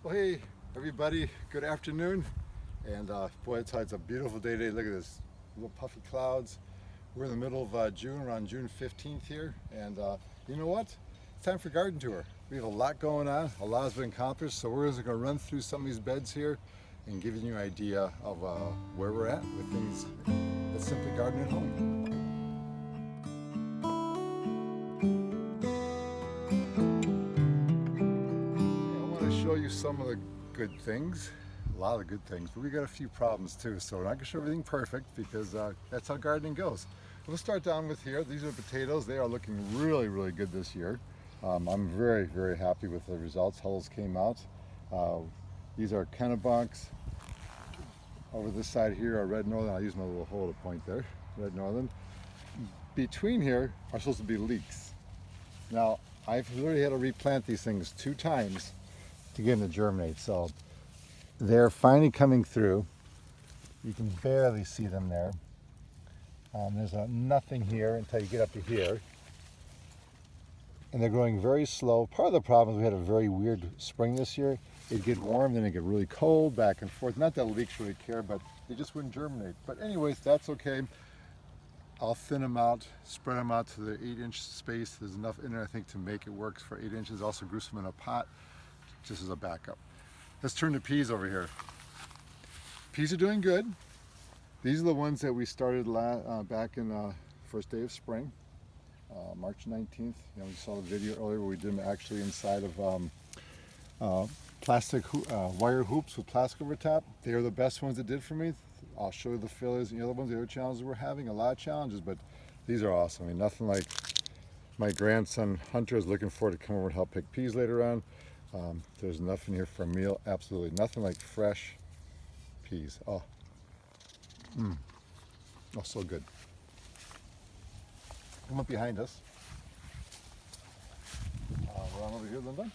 Well, hey, everybody, good afternoon. And boy, it's a beautiful day today. Look at this, little puffy clouds. We're in the middle of June, around June 15th here. And you know what? It's time for garden tour. We have a lot going on. A lot has been accomplished. So we're just going to run through some of these beds here and give you an idea of where we're at with things that simply garden at home. I want to show you some of the good things, a lot of good things, but we got a few problems too. So we're not gonna show everything perfect because that's how gardening goes. We'll start down with here. These are potatoes. They are looking really, really good this year. I'm very, very happy with the results, how those came out. These are Cantaloupe. Over this side here are red northern. I'll use my little hole to point there, red northern. Between here are supposed to be leeks. Now, I've literally had to replant these things 2 times to get them to germinate. So they're finally coming through. You can barely see them there. There's nothing here until you get up to here. And they're growing very slow. Part of the problem is we had a very weird spring this year. It'd get warm, then it'd get really cold, back and forth. Not that leeks really care, but they just wouldn't germinate. But anyways, that's okay. I'll thin them out, spread them out to the 8-inch space. There's enough in there, I think, to make it work for 8 inches. Also grew some in a pot, just as a backup. Let's turn to peas over here. Peas are doing good. These are the ones that we started back in first day of spring, March 19th. You know, we saw the video earlier where we did them actually inside of plastic wire hoops with plastic over top. They are the best ones that did for me. I'll show you the failures and the other ones, the other challenges we're having. A lot of challenges, but these are awesome. I mean, nothing like my grandson Hunter is looking forward to come over and help pick peas later on. There's nothing here for a meal, absolutely nothing like fresh peas. Oh, oh, so good. Come up behind us. We're on over here, Linda.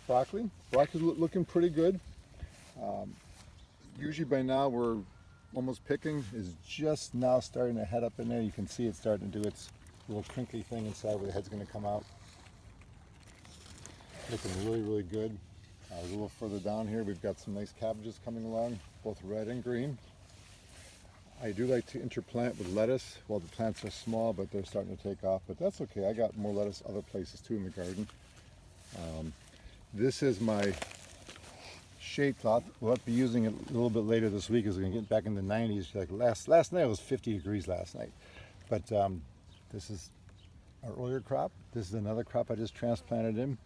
Broccoli. Broccoli's looking pretty good. Usually by now we're almost picking. Is just now starting to head up in there. You can see it starting to do its little crinkly thing inside where the head's going to come out. Looking really, really good. A little further down here, we've got some nice cabbages coming along, both red and green. I do like to interplant with lettuce. Well, the plants are small, but they're starting to take off, but that's okay. I got more lettuce other places too in the garden. This is my shade cloth. We'll have to be using it a little bit later this week as we're going to get back in the 90s. Like last night, it was 50 degrees last night. But this is our earlier crop. This is another crop I just transplanted in.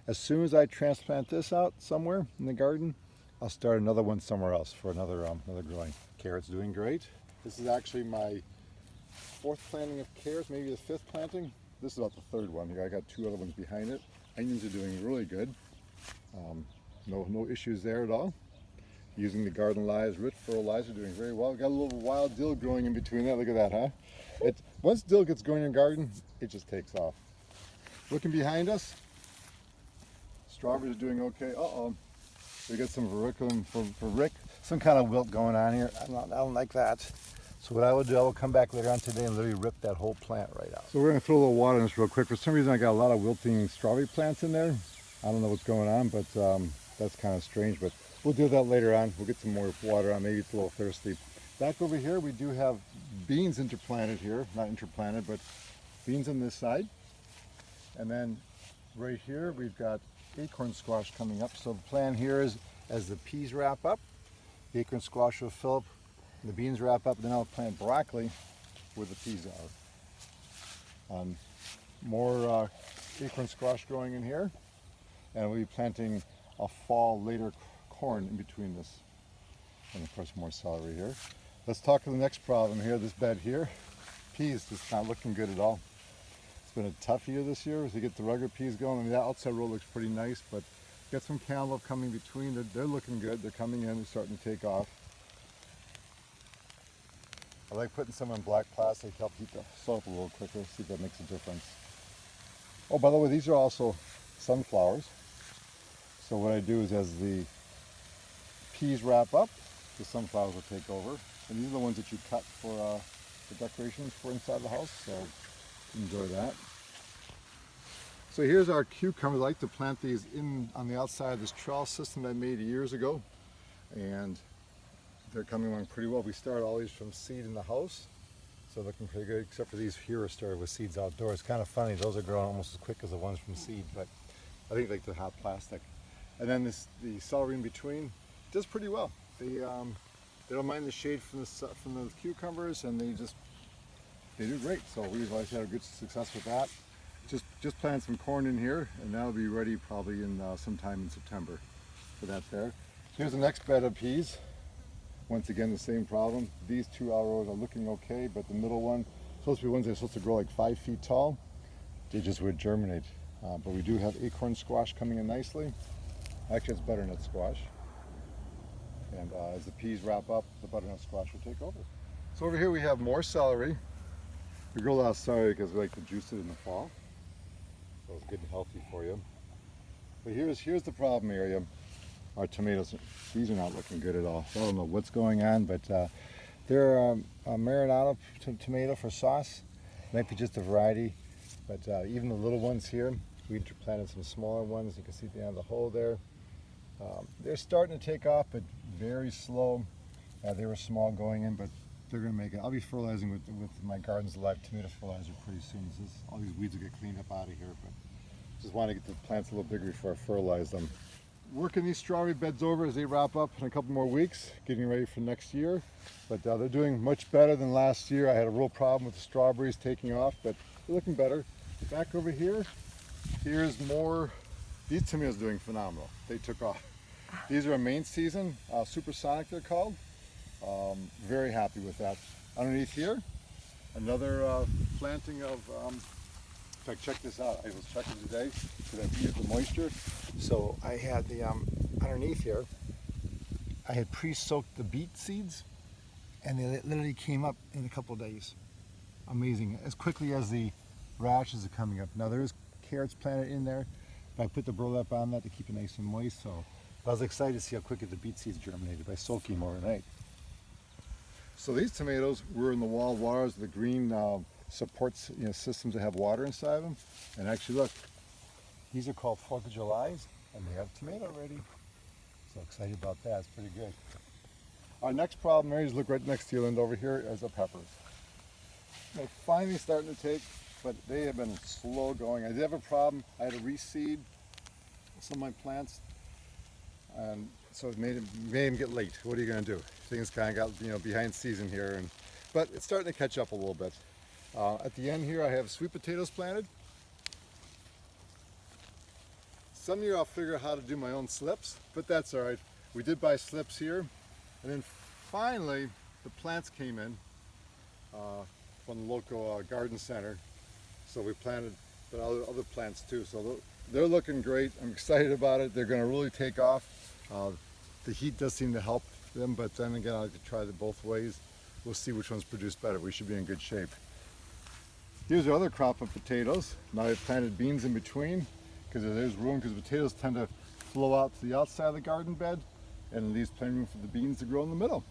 As soon as I transplant this out somewhere in the garden, I'll start another one somewhere else for another growing. Carrots doing great. This is actually my 4th planting of carrots, maybe the 5th planting. This is about the 3rd one here. I got 2 other ones behind it. Onions are doing really good. No issues there at all. Using the garden lies, rich fertilizer, doing very well. Got a little wild dill growing in between that. Look at that, huh? Once dill gets going in your garden, it just takes off. Looking behind us, strawberries are doing okay. We got some verticillum for Rick. Some kind of wilt going on here. I don't like that. So what I will do, I will come back later on today and literally rip that whole plant right out. So we're going to throw a little water in this real quick. For some reason I got a lot of wilting strawberry plants in there. I don't know what's going on, but that's kind of strange. But we'll do that later on. We'll get some more water on. Maybe it's a little thirsty. Back over here, we do have beans interplanted here. Not interplanted, but beans on this side. And then right here, we've got acorn squash coming up. So the plan here is as the peas wrap up, the acorn squash will fill up, the beans wrap up, then I'll plant broccoli where the peas are. More acorn squash growing in here, and we'll be planting a fall later corn in between this, and of course more celery here. Let's talk to the next problem here, this bed here. Peas just not looking good at all. It's been a tough year this year to get the regular peas going. I mean, that outside row looks pretty nice, but got some cantaloupe coming between. They're looking good. They're coming in. They're starting to take off. I like putting some in black plastic to help heat the soil up a little quicker. See if that makes a difference. Oh, by the way, these are also sunflowers. So what I do is as the peas wrap up, the sunflowers will take over. And these are the ones that you cut for the decorations for inside the house. So enjoy that. So here's our cucumbers. I like to plant these in on the outside of this trellis system I made years ago, and they're coming along pretty well. We started all these from seed in the house, so looking pretty good, except for these here are started with seeds outdoors. Kind of funny, those are growing almost as quick as the ones from seed, but I think like the hot plastic. And then the celery in between does pretty well. They don't mind the shade from the cucumbers, and they do great. So we've always had a good success with that. Just planted some corn in here, and that'll be ready probably in sometime in September for that there. Here's the next bed of peas. Once again, the same problem. These two rows are looking okay, but the middle one, supposed to be ones that are supposed to grow like 5 feet tall. They just would germinate. But we do have acorn squash coming in nicely. Actually, it's butternut squash. And as the peas wrap up, the butternut squash will take over. So over here we have more celery. We grow a lot of celery because we like to juice it in the fall. So it's good and healthy for you. But here's the problem area. Our tomatoes, these are not looking good at all. So I don't know what's going on, but they're a marinara tomato for sauce. Might be just a variety, but even the little ones here, we planted some smaller ones. You can see they have the hole there. They're starting to take off, but very slow. They were small going in, but they're going to make it. I'll be fertilizing with my Gardens Alive tomato fertilizer pretty soon. All these weeds will get cleaned up out of here, but just want to get the plants a little bigger before I fertilize them. Working these strawberry beds over as they wrap up in a couple more weeks, getting ready for next year. But they're doing much better than last year. I had a real problem with the strawberries taking off, but they're looking better. Back over here, here's more. These tomatoes are doing phenomenal. They took off. These are a main season, supersonic they're called. Very happy with that. Underneath here, another planting of, in fact, check this out. I was checking today to get the moisture. So I had the, underneath here, I had pre-soaked the beet seeds, and they literally came up in a couple of days. Amazing, as quickly as the rashes are coming up. Now there's carrots planted in there, but I put the burlap on that to keep it nice and moist. So I was excited to see how quickly the beet seeds germinated by soaking them overnight. So these tomatoes were in the wall waters, the green supports, systems that have water inside of them. And actually, look, these are called 4th of Julys, and they have tomato ready. So excited about that. It's pretty good. Our next problem areas, look right next to you, Linda, over here is the peppers. They're finally starting to take, but they have been slow going. I did have a problem. I had to reseed some of my plants, and so it made them get late. What are you going to do? Things kind of got behind season here, but it's starting to catch up a little bit. At the end here, I have sweet potatoes planted. Some year I'll figure out how to do my own slips, but that's all right. We did buy slips here, and then finally the plants came in from the local garden center. So we planted the other plants too. So they're looking great. I'm excited about it. They're going to really take off. The heat does seem to help them, but then again, I like to try it both ways. We'll see which ones produce better. We should be in good shape. Here's our other crop of potatoes. Now I've planted beans in between because there's room, because potatoes tend to flow out to the outside of the garden bed, and it leaves plenty of room for the beans to grow in the middle.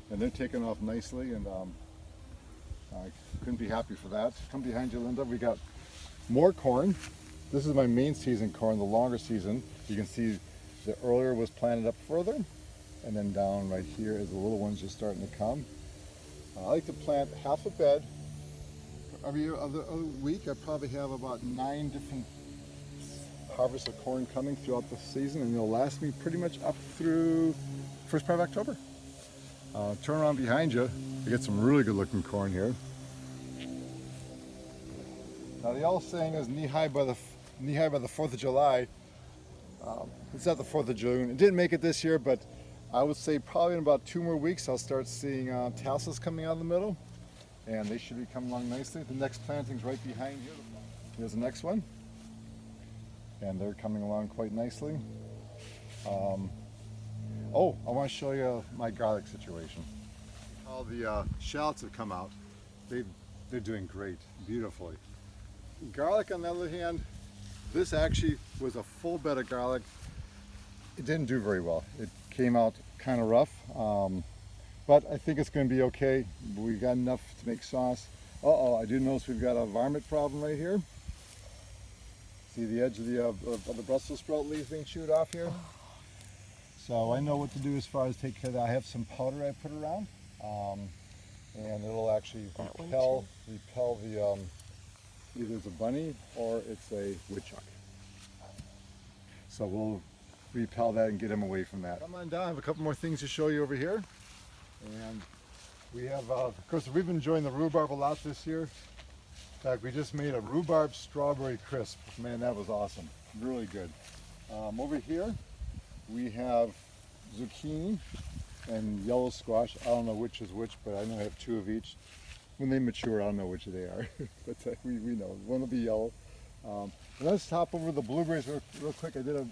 And they're taking off nicely, and I couldn't be happy for that. Come behind you, Linda. We got more corn. This is my main season corn, the longer season. You can see the earlier was planted up further, and then down right here is the little ones just starting to come. I like to plant half a bed. Every other week I probably have about 9 different harvests of corn coming throughout the season, and it'll last me pretty much up through first part of October. Turn around behind you, you get some really good looking corn here. Now the old saying is knee high by the 4th of July. It's not the 4th of June. It didn't make it this year, but I would say probably in about 2 more weeks I'll start seeing tassels coming out of the middle, and they should be coming along nicely. The next planting's right behind you. Here's the next one, and they're coming along quite nicely. Oh, I want to show you my garlic situation. All the shallots have come out. They're doing great, beautifully. Garlic, on the other hand, this actually was a full bed of garlic. It didn't do very well. It came out kind of rough, but I think it's going to be okay. We've got enough to make sauce. Uh-oh, I do notice we've got a varmint problem right here. See the edge of the Brussels sprout leaves being chewed off here? So I know what to do as far as take care of that. I have some powder I put around, and it'll actually repel the, either it's a bunny or it's a woodchuck. So we'll repel that and get him away from that. Come on down, I have a couple more things to show you over here. And we have, of course, we've been enjoying the rhubarb a lot this year. In fact, we just made a rhubarb strawberry crisp. Man, that was awesome. Really good. Over here, we have zucchini and yellow squash. I don't know which is which, but I know I have two of each. When they mature, I don't know which they are, but we know. One will be yellow. Let's hop over the blueberries real quick. I did a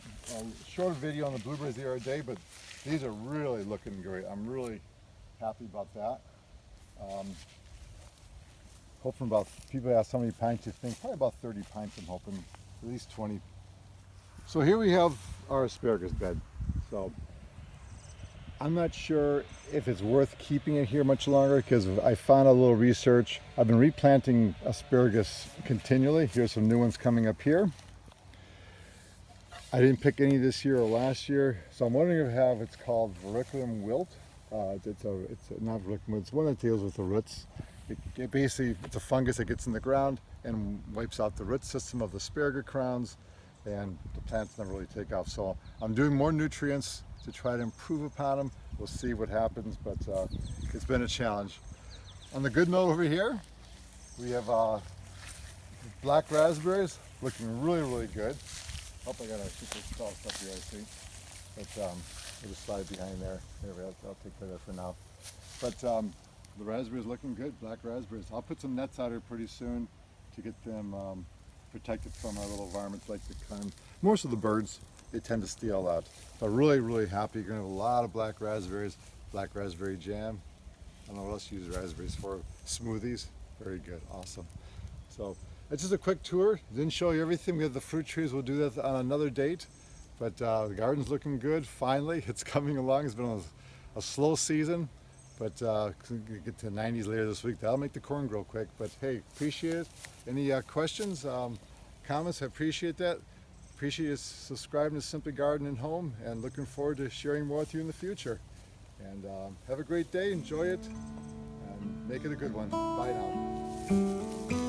short video on the blueberries the other day, but these are really looking great. I'm really happy about that. Hoping about, people ask how many pints you think, probably about 30 pints I'm hoping, at least 20. So here we have our asparagus bed. So I'm not sure if it's worth keeping it here much longer because I found a little research. I've been replanting asparagus continually. Here's some new ones coming up here. I didn't pick any this year or last year, so I'm wondering if it's called verticillum wilt. It's not verticillum wilt, it's one that deals with the roots. It basically, it's a fungus that gets in the ground and wipes out the root system of the asparagus crowns, and the plants never really take off. So I'm doing more nutrients to try to improve upon them. We'll see what happens, but it's been a challenge. On the good note over here, we have black raspberries looking really, really good. Hope I got a super tall stuff here, I see. But we'll just slide behind there. Anyway, I'll take care of that for now. But the raspberries looking good, black raspberries. I'll put some nets out here pretty soon to get them protected from our little varmints like the kind. Most of the birds, they tend to steal that. But really, really happy. You're gonna have a lot of black raspberries, black raspberry jam. I don't know what else you use raspberries for. Smoothies, very good, awesome. So it's just a quick tour. Didn't show you everything. We have the fruit trees. We'll do that on another date. But the garden's looking good. Finally, it's coming along. It's been a slow season, but get to 90s later this week. That'll make the corn grow quick. But hey, appreciate it. Any questions, comments? I appreciate that. Appreciate you subscribing to Simply Garden and Home, and looking forward to sharing more with you in the future. And have a great day. Enjoy it, and make it a good one. Bye now.